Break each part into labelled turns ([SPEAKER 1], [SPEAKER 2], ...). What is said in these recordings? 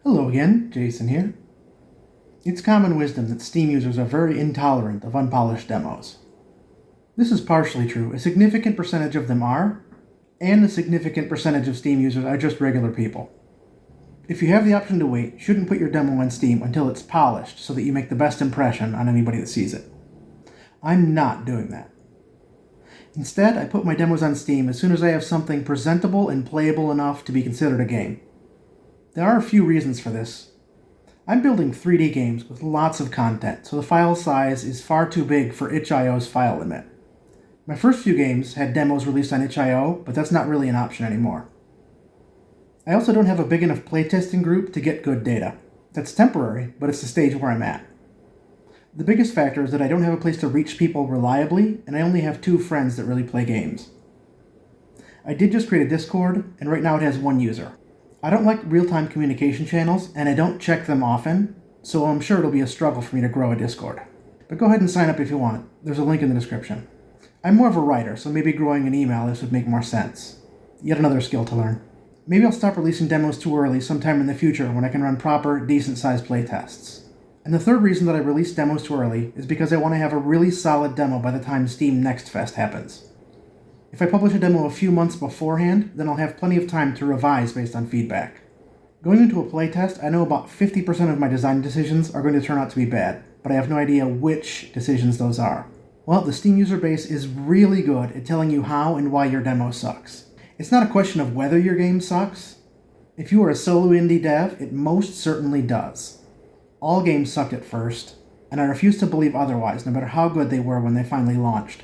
[SPEAKER 1] Hello again, Jason here. It's common wisdom that Steam users are very intolerant of unpolished demos. This is partially true. A significant percentage of them are, and a significant percentage of Steam users are just regular people. If you have the option to wait, you shouldn't put your demo on Steam until it's polished so that you make the best impression on anybody that sees it. I'm not doing that. Instead, I put my demos on Steam as soon as I have something presentable and playable enough to be considered a game. There are a few reasons for this. I'm building 3D games with lots of content, so the file size is far too big for itch.io's file limit. My first few games had demos released on itch.io, but that's not really an option anymore. I also don't have a big enough playtesting group to get good data. That's temporary, but it's the stage where I'm at. The biggest factor is that I don't have a place to reach people reliably, and I only have 2 friends that really play games. I did just create a Discord, and right now it has 1 user. I don't like real-time communication channels, and I don't check them often, so I'm sure it'll be a struggle for me to grow a Discord. But go ahead and sign up if you want. There's a link in the description. I'm more of a writer, so maybe growing an email list would make more sense. Yet another skill to learn. Maybe I'll stop releasing demos too early sometime in the future when I can run proper, decent-sized playtests. And the third reason that I release demos too early is because I want to have a really solid demo by the time Steam Next Fest happens. If I publish a demo a few months beforehand, then I'll have plenty of time to revise based on feedback. Going into a playtest, I know about 50% of my design decisions are going to turn out to be bad, but I have no idea which decisions those are. Well, the Steam user base is really good at telling you how and why your demo sucks. It's not a question of whether your game sucks. If you are a solo indie dev, it most certainly does. All games sucked at first, and I refuse to believe otherwise, no matter how good they were when they finally launched.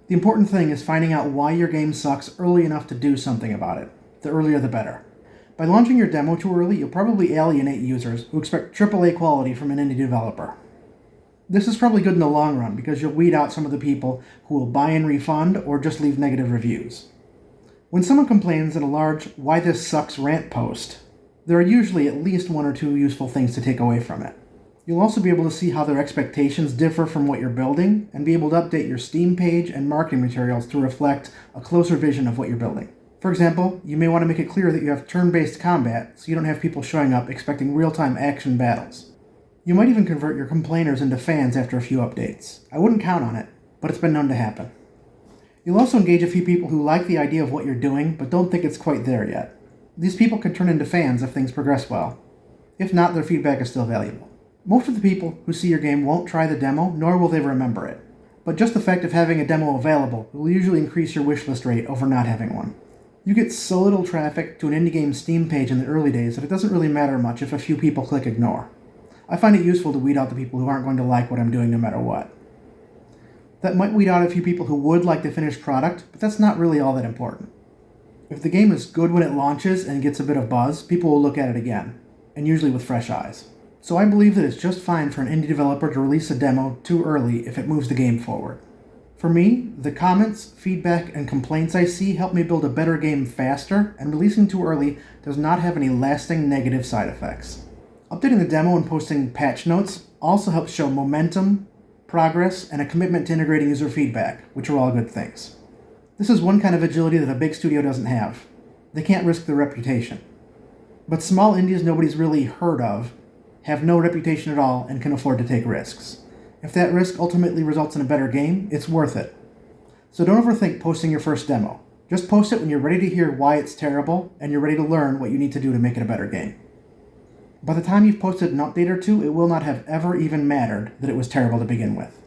[SPEAKER 1] The important thing is finding out why your game sucks early enough to do something about it. The earlier the better. By launching your demo too early, you'll probably alienate users who expect AAA quality from an indie developer. This is probably good in the long run because you'll weed out some of the people who will buy and refund or just leave negative reviews. When someone complains in a large "why this sucks" rant post, there are usually at least 1 or 2 useful things to take away from it. You'll also be able to see how their expectations differ from what you're building, and be able to update your Steam page and marketing materials to reflect a closer vision of what you're building. For example, you may want to make it clear that you have turn-based combat, so you don't have people showing up expecting real-time action battles. You might even convert your complainers into fans after a few updates. I wouldn't count on it, but it's been known to happen. You'll also engage a few people who like the idea of what you're doing, but don't think it's quite there yet. These people can turn into fans if things progress well. If not, their feedback is still valuable. Most of the people who see your game won't try the demo, nor will they remember it. But just the fact of having a demo available will usually increase your wishlist rate over not having one. You get so little traffic to an indie game Steam page in the early days that it doesn't really matter much if a few people click ignore. I find it useful to weed out the people who aren't going to like what I'm doing no matter what. That might weed out a few people who would like the finished product, but that's not really all that important. If the game is good when it launches and gets a bit of buzz, people will look at it again, and usually with fresh eyes. So I believe that it's just fine for an indie developer to release a demo too early if it moves the game forward. For me, the comments, feedback, and complaints I see help me build a better game faster, and releasing too early does not have any lasting negative side effects. Updating the demo and posting patch notes also helps show momentum, progress, and a commitment to integrating user feedback, which are all good things. This is one kind of agility that a big studio doesn't have. They can't risk their reputation. But small indies nobody's really heard of have no reputation at all and can afford to take risks. If that risk ultimately results in a better game, it's worth it. So don't overthink posting your first demo. Just post it when you're ready to hear why it's terrible and you're ready to learn what you need to do to make it a better game. By the time you've posted an update or 2, it will not have ever even mattered that it was terrible to begin with.